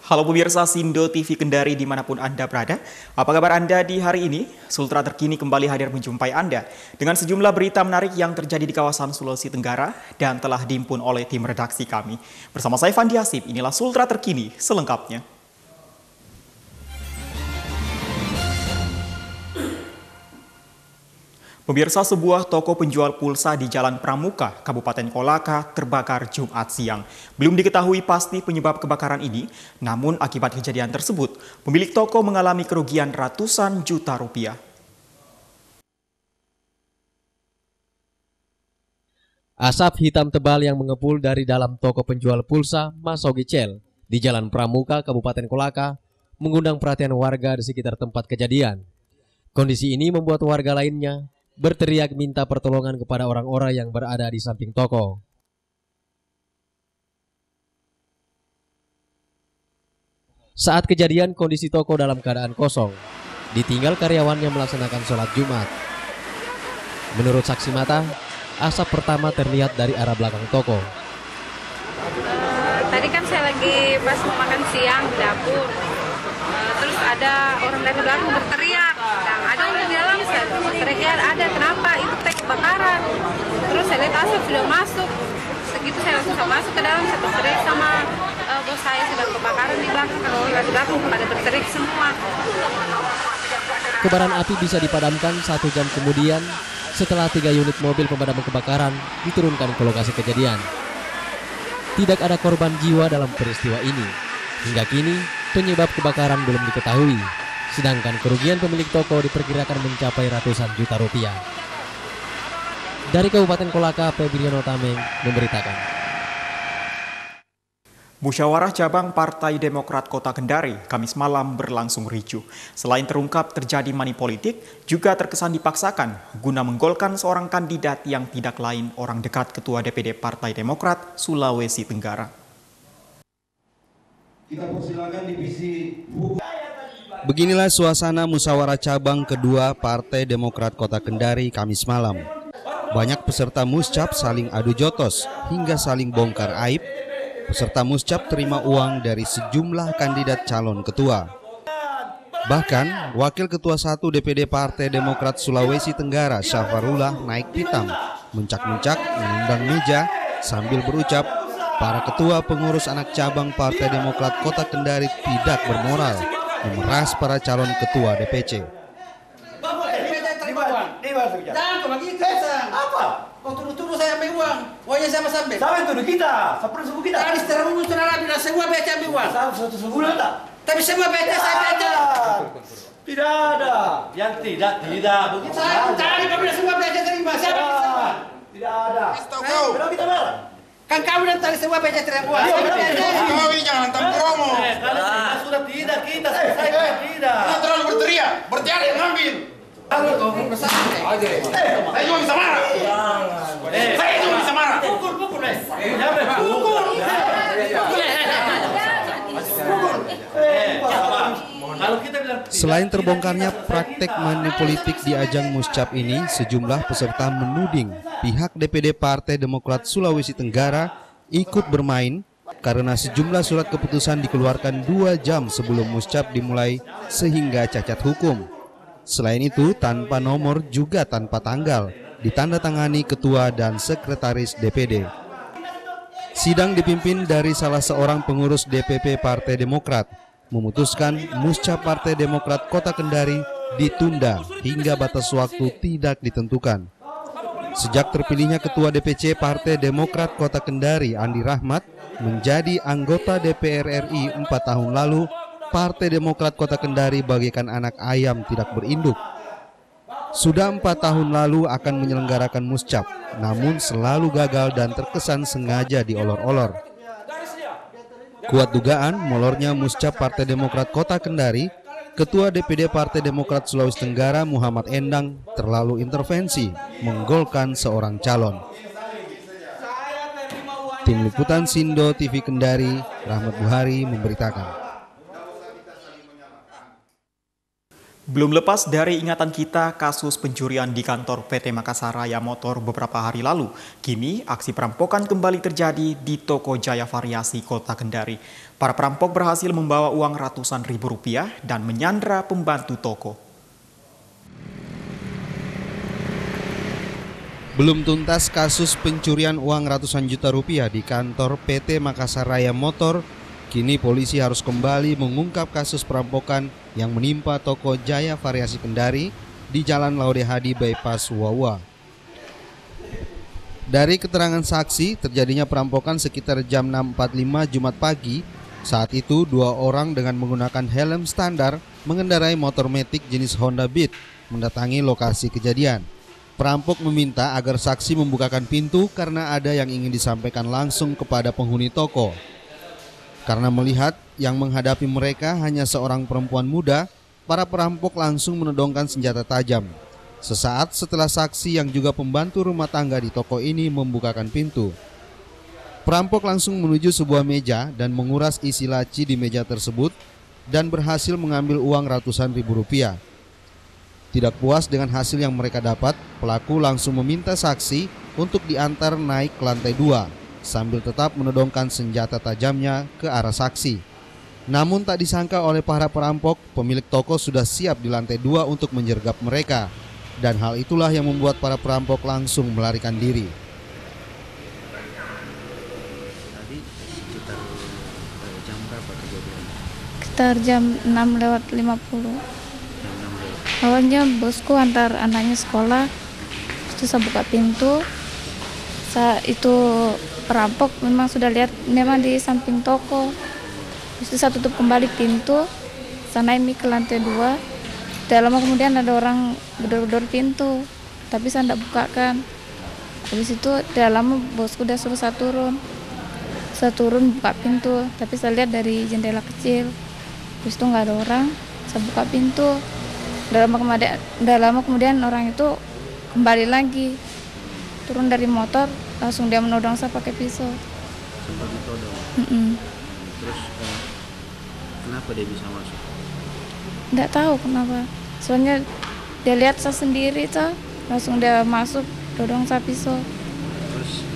Halo pemirsa Sindo TV Kendari dimanapun Anda berada. Apa kabar Anda di hari ini? Sultra terkini kembali hadir menjumpai Anda dengan sejumlah berita menarik yang terjadi di kawasan Sulawesi Tenggara dan telah dihimpun oleh tim redaksi kami. Bersama saya Fandi Hasib, inilah Sultra terkini selengkapnya. Pemirsa, sebuah toko penjual pulsa di Jalan Pramuka, Kabupaten Kolaka terbakar Jumat siang. Belum diketahui pasti penyebab kebakaran ini, namun akibat kejadian tersebut, pemilik toko mengalami kerugian ratusan juta rupiah. Asap hitam tebal yang mengepul dari dalam toko penjual pulsa Masogicel di Jalan Pramuka, Kabupaten Kolaka, mengundang perhatian warga di sekitar tempat kejadian. Kondisi ini membuat warga lainnya berteriak minta pertolongan kepada orang-orang yang berada di samping toko. Saat kejadian, kondisi toko dalam keadaan kosong, ditinggal karyawan yang melaksanakan sholat Jumat. Menurut saksi mata, asap pertama terlihat dari arah belakang toko. Tadi kan saya lagi pas mau makan siang di dapur, terus ada orang dari belakang berteriak, dan ada orang di dalam, saya teriak, ada kenapa, itu teh kebakaran. Terus saya lihat asap sudah masuk, segitu saya langsung masuk ke dalam, saya berteriak sama bos saya, sudah kebakaran di belakang, kalau orang di belakang pada berteriak semua. Kobaran api bisa dipadamkan 1 jam kemudian setelah 3 unit mobil pemadam kebakaran diturunkan ke lokasi kejadian. Tidak ada korban jiwa dalam peristiwa ini. Hingga kini, penyebab kebakaran belum diketahui, sedangkan kerugian pemilik toko diperkirakan mencapai ratusan juta rupiah. Dari Kabupaten Kolaka, Febriano Tameng memberitakan. Musyawarah cabang Partai Demokrat Kota Kendari Kamis malam berlangsung ricuh. Selain terungkap terjadi money politik, juga terkesan dipaksakan guna menggolkan seorang kandidat yang tidak lain orang dekat Ketua DPD Partai Demokrat Sulawesi Tenggara. Kita persilakan divisi hukum. Beginilah suasana musyawarah cabang kedua Partai Demokrat Kota Kendari Kamis malam. Banyak peserta muscap saling adu jotos hingga saling bongkar aib. Peserta muscap terima uang dari sejumlah kandidat calon ketua. Bahkan, Wakil Ketua 1 DPD Partai Demokrat Sulawesi Tenggara Syafarullah naik pitam, mencak-mencak menendang meja sambil berucap, para ketua pengurus anak cabang Partai Demokrat Kota Kendari tidak bermoral, memeras para calon ketua DPC. Kau tuduh-tuduh saya ambil uang, uangnya saya sampai. Sampai tuduh kita, seperti suku kita. Tadi secara umum saudara bilang semua BC ambil uang. Satu sebulan tak? Tapi semua BC saya baca. Tidak ada. Yang tidak. Begitu. Saya tadi kau bilang semua BC terima, saya ambil semua. Tidak ada. Belum kita bel. Kan kamu dan tadi semua BC terima uang. Kau jangan tempromo. Kalian sudah tidak, kita saya tidak. Kau terlalu berteriak, berteriak yang ngambil. Kamu ngomong ke saya. Saya juga bisa marah. Saya juga bisa marah. Pukul. Selain terbongkarnya praktek money politik di ajang muscap ini, sejumlah peserta menuding pihak DPD Partai Demokrat Sulawesi Tenggara ikut bermain karena sejumlah surat keputusan dikeluarkan 2 jam sebelum muscap dimulai sehingga cacat hukum. Selain itu, tanpa nomor juga tanpa tanggal, ditandatangani ketua dan sekretaris DPD. Sidang dipimpin dari salah seorang pengurus DPP Partai Demokrat, memutuskan muscap Partai Demokrat Kota Kendari ditunda hingga batas waktu tidak ditentukan. Sejak terpilihnya Ketua DPC Partai Demokrat Kota Kendari Andi Rahmat menjadi anggota DPR RI 4 tahun lalu, Partai Demokrat Kota Kendari bagaikan anak ayam tidak berinduk. Sudah 4 tahun lalu akan menyelenggarakan muscap, namun selalu gagal dan terkesan sengaja diolor-olor. Kuat dugaan molornya muscap Partai Demokrat Kota Kendari, Ketua DPD Partai Demokrat Sulawesi Tenggara Muhammad Endang terlalu intervensi menggolkan seorang calon. Tim Liputan Sindo TV Kendari, Rahmat Buhari memberitakan. Belum lepas dari ingatan kita kasus pencurian di kantor PT Makassar Raya Motor beberapa hari lalu. Kini aksi perampokan kembali terjadi di toko Jaya Variasi Kota Kendari. Para perampok berhasil membawa uang ratusan ribu rupiah dan menyandra pembantu toko. Belum tuntas kasus pencurian uang ratusan juta rupiah di kantor PT Makassar Raya Motor, kini polisi harus kembali mengungkap kasus perampokan yang menimpa toko Jaya Variasi Kendari di Jalan Laude Hadi Bypass Wawa. Dari keterangan saksi, terjadinya perampokan sekitar jam 6.45 Jumat pagi. Saat itu, 2 orang dengan menggunakan helm standar mengendarai motor metik jenis Honda Beat mendatangi lokasi kejadian. Perampok meminta agar saksi membukakan pintu karena ada yang ingin disampaikan langsung kepada penghuni toko. Karena melihat yang menghadapi mereka hanya seorang perempuan muda, para perampok langsung menodongkan senjata tajam. Sesaat setelah saksi yang juga pembantu rumah tangga di toko ini membukakan pintu, perampok langsung menuju sebuah meja dan menguras isi laci di meja tersebut dan berhasil mengambil uang ratusan ribu rupiah. Tidak puas dengan hasil yang mereka dapat, pelaku langsung meminta saksi untuk diantar naik ke lantai 2 sambil tetap menodongkan senjata tajamnya ke arah saksi. Namun tak disangka oleh para perampok, pemilik toko sudah siap di lantai 2 untuk menyergap mereka. Dan hal itulah yang membuat para perampok langsung melarikan diri. Tadi sekitar jam berapa kejadian? Sekitar jam 6:50. Awalnya bosku antar anaknya sekolah, terus saya buka pintu. Saat itu perampok memang sudah lihat memang di samping toko. Terus saya tutup kembali pintu, saya naik ke lantai 2. Tidak lama kemudian ada orang gedor-gedor pintu, tapi saya tidak bukakan. Habis itu tidak lama bosku udah suruh saya turun. Saya turun buka pintu, tapi saya lihat dari jendela kecil. Habis itu nggak ada orang, saya buka pintu. Udah lama kemudian orang itu kembali lagi, turun dari motor, langsung dia menodong saya pakai pisau. Sempat ditodong. Terus kenapa dia bisa masuk? Nggak tahu kenapa. Soalnya dia lihat saya sendiri, langsung dia masuk, dodong saya pisau. Terus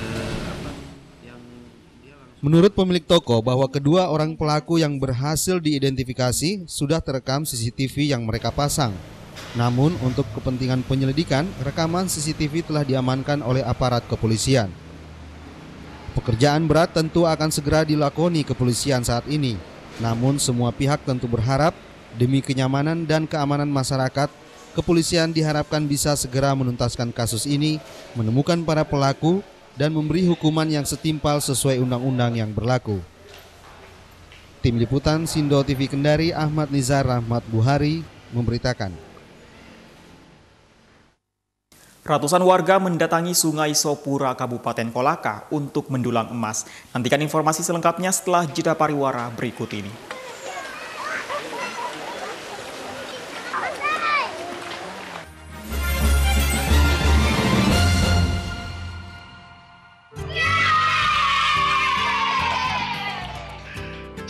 Menurut pemilik toko bahwa kedua orang pelaku yang berhasil diidentifikasi sudah terekam CCTV yang mereka pasang. Namun untuk kepentingan penyelidikan, rekaman CCTV telah diamankan oleh aparat kepolisian. Pekerjaan berat tentu akan segera dilakoni kepolisian saat ini. Namun semua pihak tentu berharap demi kenyamanan dan keamanan masyarakat, kepolisian diharapkan bisa segera menuntaskan kasus ini, menemukan para pelaku, dan memberi hukuman yang setimpal sesuai undang-undang yang berlaku. Tim Liputan Sindo TV Kendari, Ahmad Nizar Rahmat Buhari memberitakan. Ratusan warga mendatangi Sungai Sopura, Kabupaten Kolaka untuk mendulang emas. Nantikan informasi selengkapnya setelah jeda pariwara berikut ini.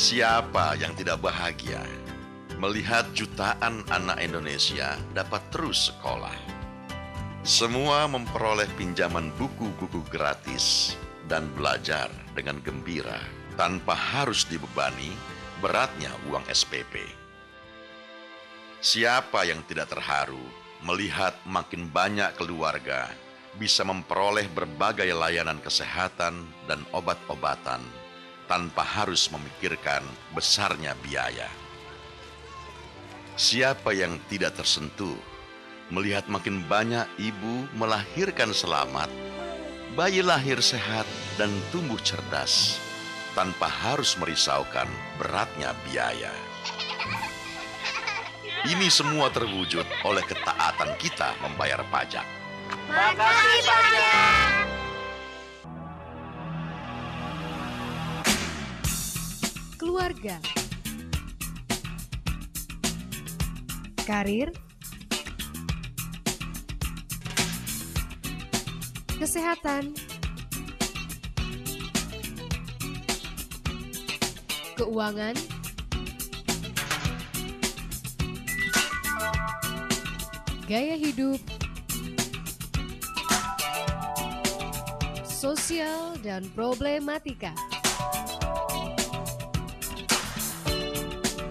Siapa yang tidak bahagia melihat jutaan anak Indonesia dapat terus sekolah? Semua memperoleh pinjaman buku-buku gratis dan belajar dengan gembira tanpa harus dibebani beratnya uang SPP. Siapa yang tidak terharu melihat makin banyak keluarga bisa memperoleh berbagai layanan kesehatan dan obat-obatan tanpa harus memikirkan besarnya biaya? Siapa yang tidak tersentuh melihat makin banyak ibu melahirkan selamat, bayi lahir sehat dan tumbuh cerdas tanpa harus merisaukan beratnya biaya? Ini semua terwujud oleh ketaatan kita membayar pajak. Makasih pajak! Keluarga, karir, kesehatan, keuangan, gaya hidup, sosial dan problematika.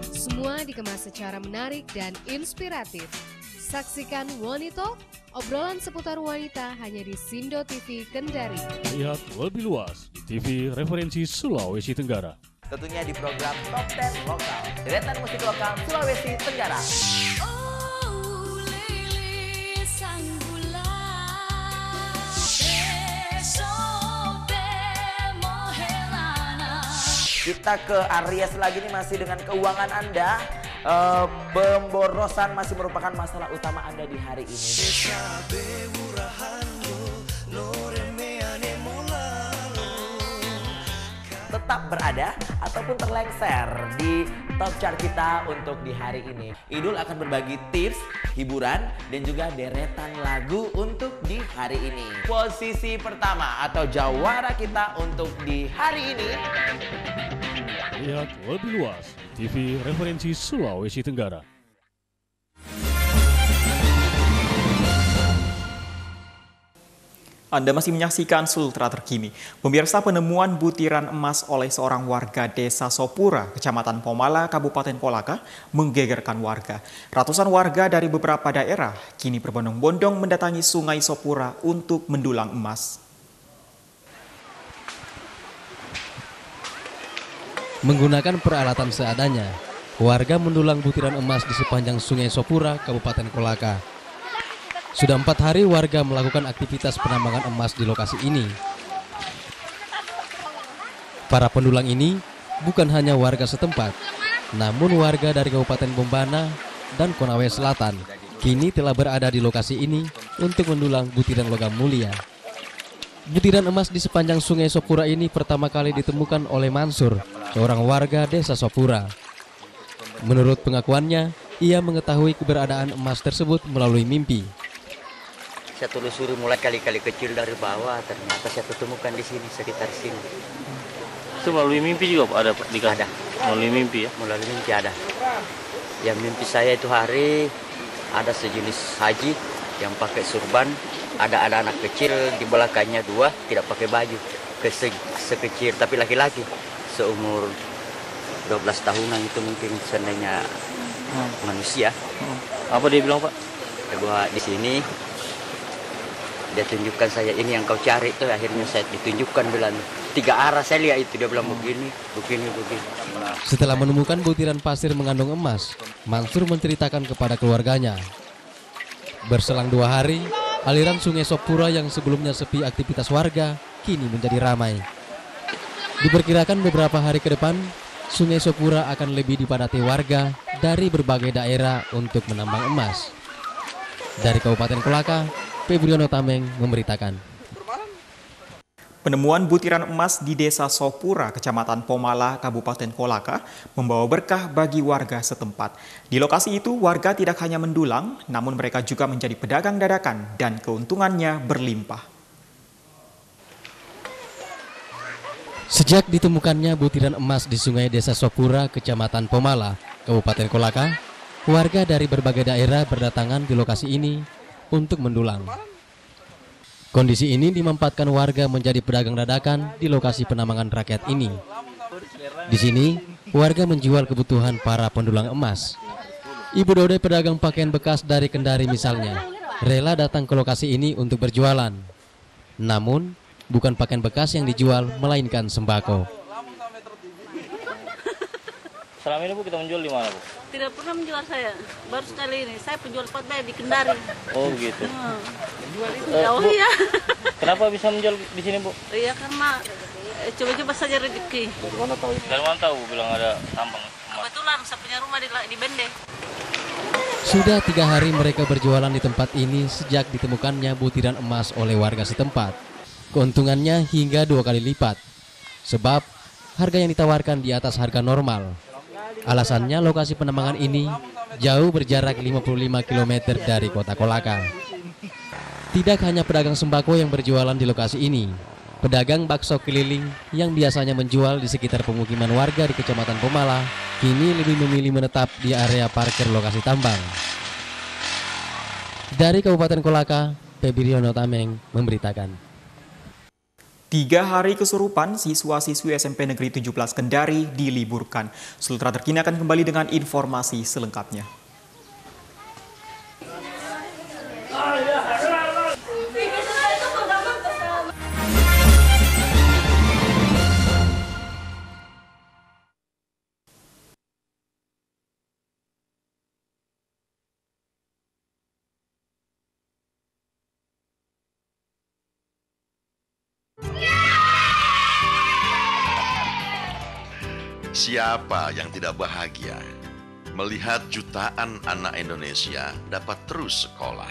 Semua dikemas secara menarik dan inspiratif. Saksikan Wanito, obrolan seputar wanita hanya di Sindo TV Kendari. Lihat lebih luas di TV referensi Sulawesi Tenggara. Tentunya di program Top 10 Lokal, deretan musik lokal Sulawesi Tenggara. Kita ke Aries lagi nih, masih dengan keuangan Anda. Pemborosan masih merupakan masalah utama Anda di hari ini. Tetap berada ataupun terlengser di top chart kita untuk di hari ini. Idul akan berbagi tips, hiburan, dan juga deretan lagu untuk di hari ini. Posisi pertama atau jawara kita untuk di hari ini. Lihat lebih luas TV referensi Sulawesi Tenggara. Anda masih menyaksikan Sultra Terkini. Pemirsa, penemuan butiran emas oleh seorang warga Desa Sopura, Kecamatan Pomala, Kabupaten Kolaka, menggegerkan warga. Ratusan warga dari beberapa daerah kini berbondong-bondong mendatangi Sungai Sopura untuk mendulang emas. Menggunakan peralatan seadanya, warga mendulang butiran emas di sepanjang Sungai Sopura, Kabupaten Kolaka. Sudah 4 hari warga melakukan aktivitas penambangan emas di lokasi ini. Para pendulang ini bukan hanya warga setempat, namun warga dari Kabupaten Bombana dan Konawe Selatan kini telah berada di lokasi ini untuk mendulang butiran logam mulia. Butiran emas di sepanjang Sungai Sopura ini pertama kali ditemukan oleh Mansur, seorang warga Desa Sopura. Menurut pengakuannya, ia mengetahui keberadaan emas tersebut melalui mimpi. Saya telusuri mulai kali-kali kecil dari bawah, ternyata saya temukan di sini, sekitar sini. Itu melalui mimpi juga Pak, ada Pak? Ada. Melalui mimpi ya? Melalui mimpi ada. Yang mimpi saya itu hari ada sejenis haji yang pakai surban, ada anak kecil di belakangnya 2 tidak pakai baju, sekecil tapi laki-laki, seumur 12 tahunan itu mungkin seandainya manusia. Apa dia bilang Pak? Bahwa di sini dia tunjukkan saya, ini yang kau cari tuh. Akhirnya saya ditunjukkan, bilang 3 arah saya lihat itu, dia bilang begini. Setelah menemukan butiran pasir mengandung emas, Mansur menceritakan kepada keluarganya. Berselang 2 hari, aliran Sungai Sopura yang sebelumnya sepi aktivitas warga kini menjadi ramai. Diperkirakan beberapa hari ke depan, Sungai Sopura akan lebih dipadati warga dari berbagai daerah untuk menambang emas. Dari Kabupaten Kolaka, Febriono Tameng memberitakan. Penemuan butiran emas di Desa Sopura, Kecamatan Pomala, Kabupaten Kolaka, membawa berkah bagi warga setempat. Di lokasi itu, warga tidak hanya mendulang, namun mereka juga menjadi pedagang dadakan dan keuntungannya berlimpah. Sejak ditemukannya butiran emas di Sungai Desa Sopura, Kecamatan Pomala, Kabupaten Kolaka, warga dari berbagai daerah berdatangan di lokasi ini untuk mendulang. Kondisi ini dimanfaatkan warga menjadi pedagang dadakan di lokasi penambangan rakyat ini. Di sini, warga menjual kebutuhan para pendulang emas. Ibu Dode, pedagang pakaian bekas dari Kendari misalnya, rela datang ke lokasi ini untuk berjualan. Namun, bukan pakaian bekas yang dijual, melainkan sembako. Selama ini Bu kita menjual di mana Bu? Tidak pernah menjual saya, baru sekali ini. Saya penjual potbay di Kendari. Oh gitu. Oh iya. Kenapa bisa menjual di sini Bu? Iya karena coba-coba saja rezeki. Dari mana tahu bilang ada tambang emas? Kebetulan saya punya rumah di Bende. Sudah 3 hari mereka berjualan di tempat ini sejak ditemukannya butiran emas oleh warga setempat. Keuntungannya hingga 2 kali lipat, sebab harga yang ditawarkan di atas harga normal. Alasannya lokasi penambangan ini jauh berjarak 55 km dari kota Kolaka. Tidak hanya pedagang sembako yang berjualan di lokasi ini, pedagang bakso keliling yang biasanya menjual di sekitar pemukiman warga di Kecamatan Pomala kini lebih memilih menetap di area parkir lokasi tambang. Dari Kabupaten Kolaka, Febiriono Tameng memberitakan. 3 hari kesurupan siswa-siswi SMP Negeri 17 Kendari diliburkan. Sultra terkini akan kembali dengan informasi selengkapnya. Siapa yang tidak bahagia melihat jutaan anak Indonesia dapat terus sekolah?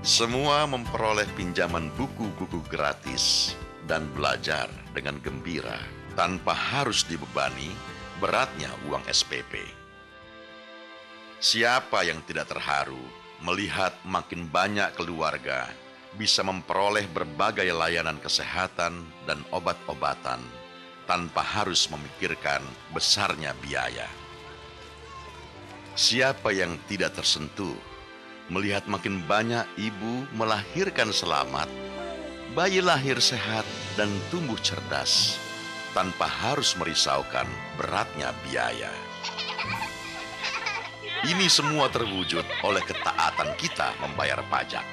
Semua memperoleh pinjaman buku-buku gratis dan belajar dengan gembira tanpa harus dibebani beratnya uang SPP. Siapa yang tidak terharu melihat makin banyak keluarga bisa memperoleh berbagai layanan kesehatan dan obat-obatan tanpa harus memikirkan besarnya biaya? Siapa yang tidak tersentuh melihat makin banyak ibu melahirkan selamat, bayi lahir sehat dan tumbuh cerdas tanpa harus merisaukan beratnya biaya? Ini semua terwujud oleh ketaatan kita membayar pajak.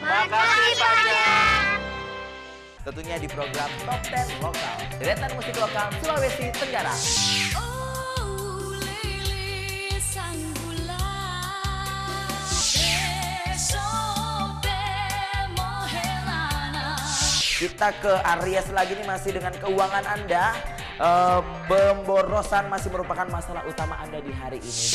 Makasih pajak. Tentunya di program Top 10 Lokal, deretan musik lokal Sulawesi Tenggara. Kita ke Aries lagi nih, masih dengan keuangan Anda. Pemborosan masih merupakan masalah utama Anda di hari ini.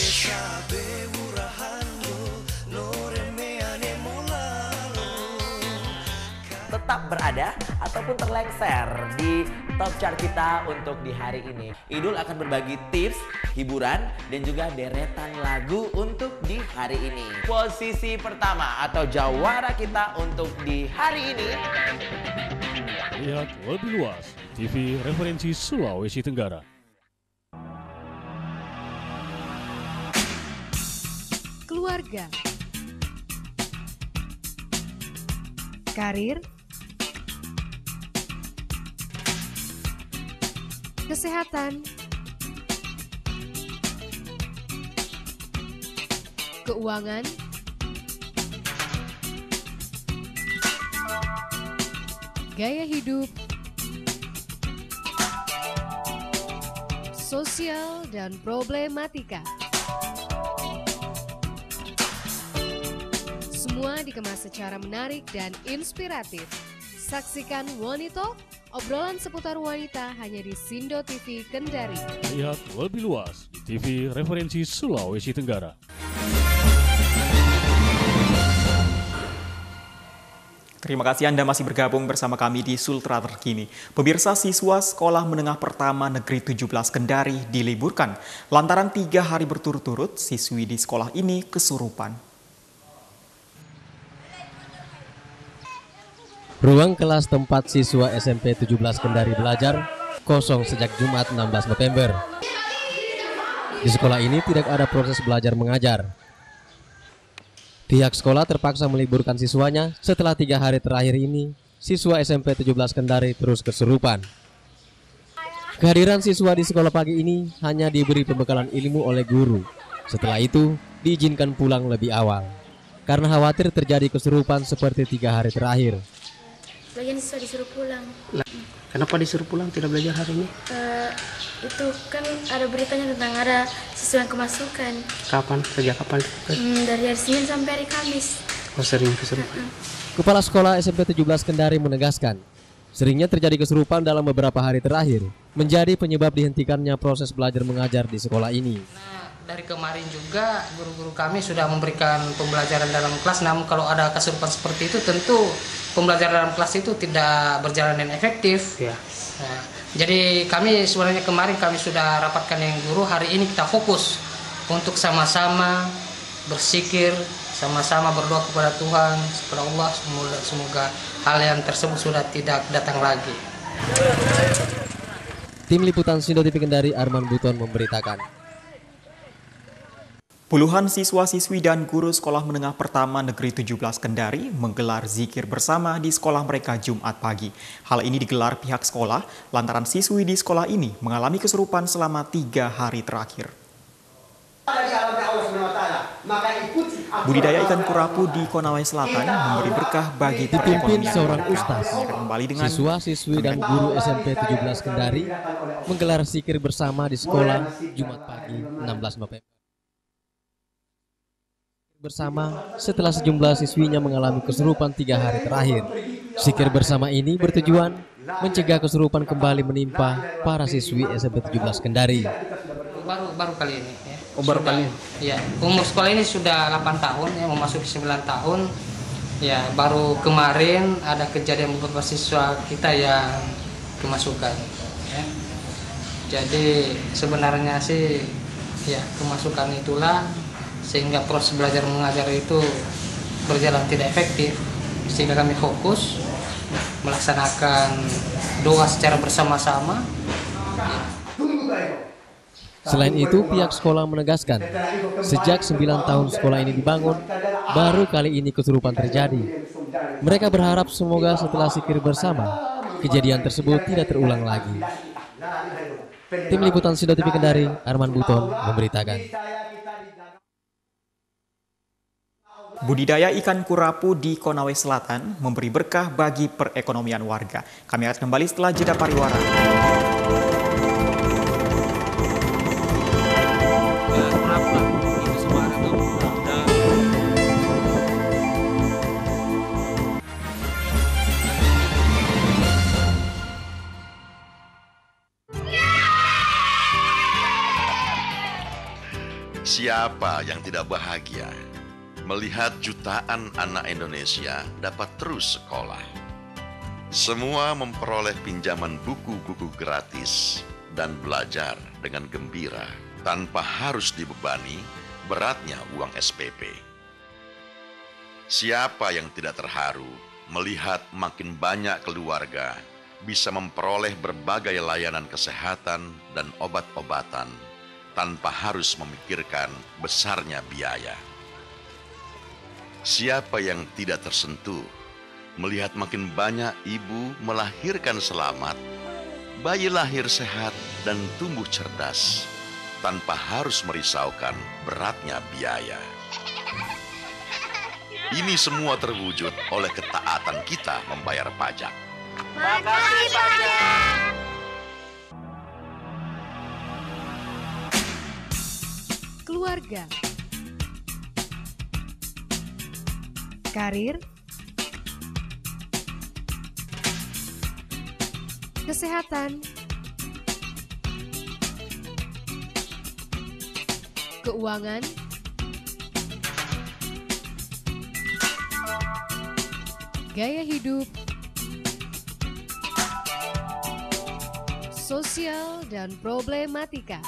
Tetap berada ataupun terlengser di top chart kita untuk di hari ini. Idul akan berbagi tips, hiburan, dan juga deretan lagu untuk di hari ini. Posisi pertama atau jawara kita untuk di hari ini. Lihat lebih luas, TV Referensi Sulawesi Tenggara. Keluarga, karir, kesehatan, keuangan, gaya hidup, sosial, dan problematika. Semua dikemas secara menarik dan inspiratif. Saksikan Wanito, obrolan seputar wanita hanya di Sindo TV Kendari. Lihat lebih luas di TV Referensi Sulawesi Tenggara. Terima kasih Anda masih bergabung bersama kami di Sultra Terkini. Pemirsa, siswa Sekolah Menengah Pertama Negeri 17 Kendari diliburkan. Lantaran 3 hari berturut-turut, siswi di sekolah ini kesurupan. Ruang kelas tempat siswa SMP 17 Kendari belajar kosong sejak Jumat 16 November. Di sekolah ini tidak ada proses belajar mengajar. Pihak sekolah terpaksa meliburkan siswanya setelah 3 hari terakhir ini, siswa SMP 17 Kendari terus kesurupan. Kehadiran siswa di sekolah pagi ini hanya diberi pembekalan ilmu oleh guru. Setelah itu, diizinkan pulang lebih awal. Karena khawatir terjadi kesurupan seperti 3 hari terakhir. Bagian siswa disuruh pulang. Kenapa disuruh pulang, tidak belajar hari ini? Itu kan ada beritanya tentang ada siswa yang kemasukan. Kapan? Sejak kapan? Dari hari Senin sampai hari Kamis. Oh, sering kesurupan. Kepala Sekolah SMP 17 Kendari menegaskan, seringnya terjadi kesurupan dalam beberapa hari terakhir, menjadi penyebab dihentikannya proses belajar mengajar di sekolah ini. Dari kemarin juga guru-guru kami sudah memberikan pembelajaran dalam kelas, namun kalau ada kesurupan seperti itu tentu pembelajaran dalam kelas itu tidak berjalan dengan efektif. Ya. Nah, jadi kami sebenarnya kemarin kami sudah rapatkan dengan guru, hari ini kita fokus untuk sama-sama bersikir, sama-sama berdoa kepada Tuhan, kepada Allah, semoga hal yang tersebut sudah tidak datang lagi. Tim Liputan Sindo TV Kendari Arman Buton memberitakan. Puluhan siswa-siswi dan guru sekolah menengah pertama negeri 17 Kendari menggelar zikir bersama di sekolah mereka Jumat pagi. Hal ini digelar pihak sekolah lantaran siswi di sekolah ini mengalami kesurupan selama 3 hari terakhir. Budidaya ikan kurapu di Konawe Selatan memberi berkah bagi dipimpin perekonomian. seorang ustaz. Siswa-siswi dan guru SMP 17 Kendari menggelar zikir bersama di sekolah Jumat pagi 16 November. Bersama setelah sejumlah siswinya mengalami kesurupan 3 hari terakhir. Zikir bersama ini bertujuan mencegah kesurupan kembali menimpa para siswi SMP 17 Kendari. Baru kali ini ya. Baru kali ini. Ya, umur sekolah ini sudah 8 tahun ya, memasuki 9 tahun. Ya, baru kemarin ada kejadian beberapa siswa kita yang kemasukan ya. Jadi sebenarnya sih ya kemasukan itulah sehingga proses belajar mengajar itu berjalan tidak efektif, sehingga kami fokus melaksanakan doa secara bersama-sama. Selain itu, pihak sekolah menegaskan sejak 9 tahun sekolah ini dibangun, baru kali ini kesurupan terjadi. Mereka berharap semoga setelah zikir bersama, kejadian tersebut tidak terulang lagi. Tim Liputan Sindo TV Kendari, Arman Buton memberitakan. Budidaya ikan kurapu di Konawe Selatan memberi berkah bagi perekonomian warga. Kami akan kembali setelah jeda pariwara. Siapa yang tidak bahagia melihat jutaan anak Indonesia dapat terus sekolah? Semua memperoleh pinjaman buku-buku gratis dan belajar dengan gembira tanpa harus dibebani beratnya uang SPP. Siapa yang tidak terharu melihat makin banyak keluarga bisa memperoleh berbagai layanan kesehatan dan obat-obatan tanpa harus memikirkan besarnya biaya? Siapa yang tidak tersentuh melihat makin banyak ibu melahirkan selamat, bayi lahir sehat dan tumbuh cerdas tanpa harus merisaukan beratnya biaya? Ini semua terwujud oleh ketaatan kita membayar pajak. Makasih pajak. Keluarga, karir, kesehatan, keuangan, gaya hidup, sosial, dan problematika.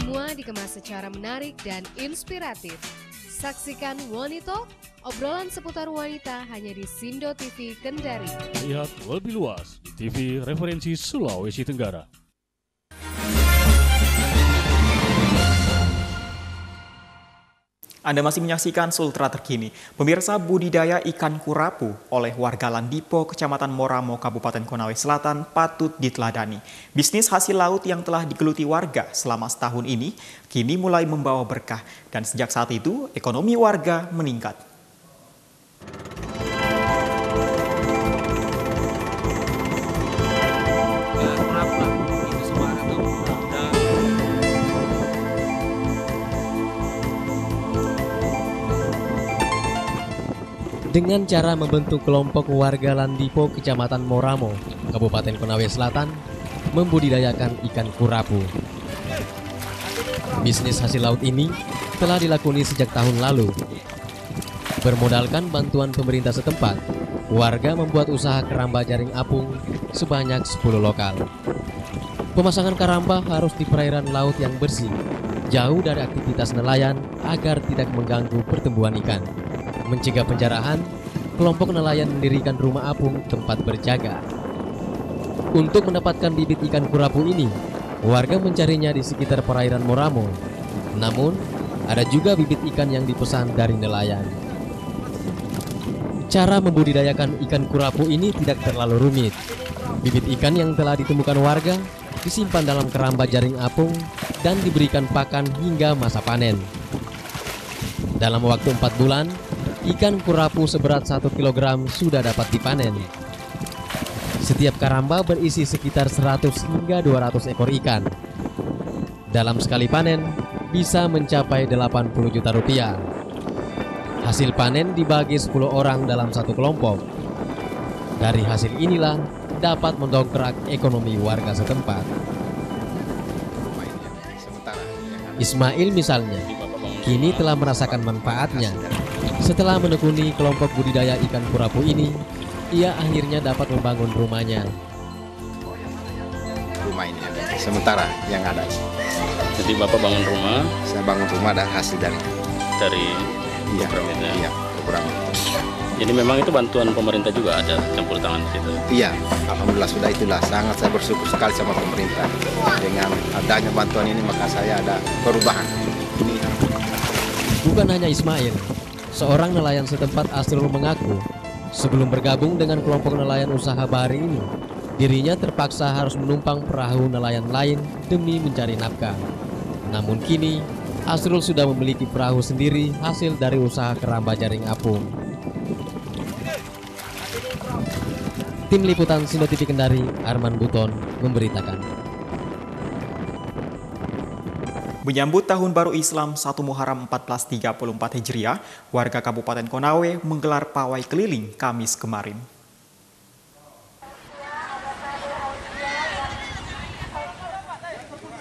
Semua dikemas secara menarik dan inspiratif. Saksikan Wanito, obrolan seputar wanita hanya di Sindo TV Kendari. Lihat lebih luas di TV Referensi Sulawesi Tenggara. Anda masih menyaksikan Sultra terkini. Pemirsa, budidaya ikan kurapu oleh warga Landipo, Kecamatan Moramo, Kabupaten Konawe Selatan patut diteladani. Bisnis hasil laut yang telah digeluti warga selama setahun ini kini mulai membawa berkah dan sejak saat itu ekonomi warga meningkat. Dengan cara membentuk kelompok warga Landipo, Kecamatan Moramo, Kabupaten Konawe Selatan, membudidayakan ikan kurapu. Bisnis hasil laut ini telah dilakoni sejak tahun lalu. Bermodalkan bantuan pemerintah setempat, warga membuat usaha keramba jaring apung sebanyak 10 lokal. Pemasangan karamba harus di perairan laut yang bersih, jauh dari aktivitas nelayan agar tidak mengganggu pertumbuhan ikan. Mencegah penjarahan, kelompok nelayan mendirikan rumah apung tempat berjaga. Untuk mendapatkan bibit ikan kurapu ini, Warga mencarinya di sekitar perairan Moramo. Namun, ada juga bibit ikan yang dipesan dari nelayan. Cara membudidayakan ikan kurapu ini tidak terlalu rumit. Bibit ikan yang telah ditemukan warga disimpan dalam keramba jaring apung dan diberikan pakan hingga masa panen. Dalam waktu 4 bulan, ikan kurapu seberat 1 kg sudah dapat dipanen. Setiap karamba berisi sekitar 100 hingga 200 ekor ikan. Dalam sekali panen, bisa mencapai 80 juta rupiah. Hasil panen dibagi 10 orang dalam satu kelompok. Dari hasil inilah dapat mendongkrak ekonomi warga setempat. Ismail misalnya, kini telah merasakan manfaatnya. Setelah menekuni kelompok budidaya ikan kurapu ini, ia akhirnya dapat membangun rumahnya. Rumah ini sementara yang ada. Jadi Bapak bangun rumah? Saya bangun rumah dan hasil dari program itu. Iya, program. Jadi memang itu bantuan pemerintah juga ada campur tangan di situ. Iya, alhamdulillah sudah itulah. Sangat saya bersyukur sekali sama pemerintah. Dengan adanya bantuan ini maka saya ada perubahan. Bukan hanya Ismail, seorang nelayan setempat Asrul mengaku sebelum bergabung dengan kelompok nelayan usaha bahari ini, dirinya terpaksa harus menumpang perahu nelayan lain demi mencari nafkah. Namun kini, Asrul sudah memiliki perahu sendiri hasil dari usaha keramba jaring apung. Tim Liputan Sindo TV Kendari, Arman Buton, memberitakan. Menyambut Tahun Baru Islam 1 Muharram 1434 Hijriah, warga Kabupaten Konawe menggelar pawai keliling Kamis kemarin.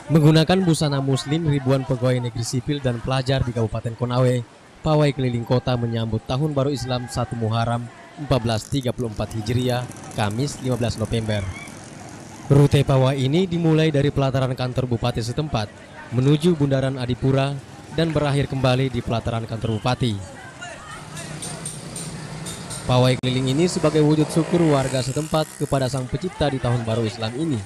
Menggunakan busana muslim, ribuan pegawai negeri sipil dan pelajar di Kabupaten Konawe, pawai keliling kota menyambut Tahun Baru Islam 1 Muharram 1434 Hijriah, Kamis 15 November. Rute pawai ini dimulai dari pelataran kantor bupati setempat, menuju Bundaran Adipura, dan berakhir kembali di pelataran kantor bupati. Pawai keliling ini sebagai wujud syukur warga setempat kepada Sang Pencipta di Tahun Baru Islam ini.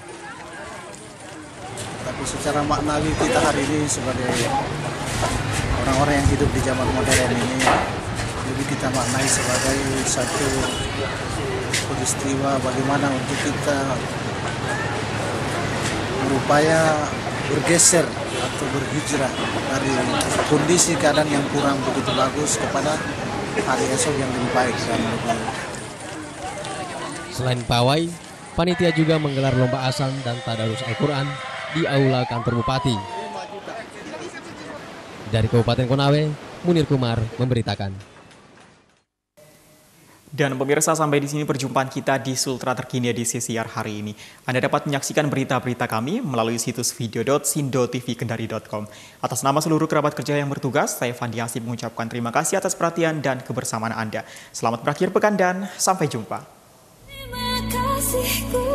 Tapi secara maknawi kita hari ini sebagai orang-orang yang hidup di zaman modern ini, lebih kita maknai sebagai satu peristiwa bagaimana untuk kita berupaya bergeser atau berhijrah dari kondisi keadaan yang kurang begitu bagus kepada hari esok yang lebih baik dan lebih. Selain pawai, panitia juga menggelar lomba azan dan tadarus Al-Quran di aula kantor bupati. Dari Kabupaten Konawe, Munir Kumar memberitakan. Dan pemirsa, sampai di sini perjumpaan kita di Sultra Terkini edisi siar hari ini. Anda dapat menyaksikan berita-berita kami melalui situs video.sindotvkendari.com. Atas nama seluruh kerabat kerja yang bertugas, saya Fandi Hasib mengucapkan terima kasih atas perhatian dan kebersamaan Anda. Selamat berakhir pekan dan sampai jumpa. Terima kasih.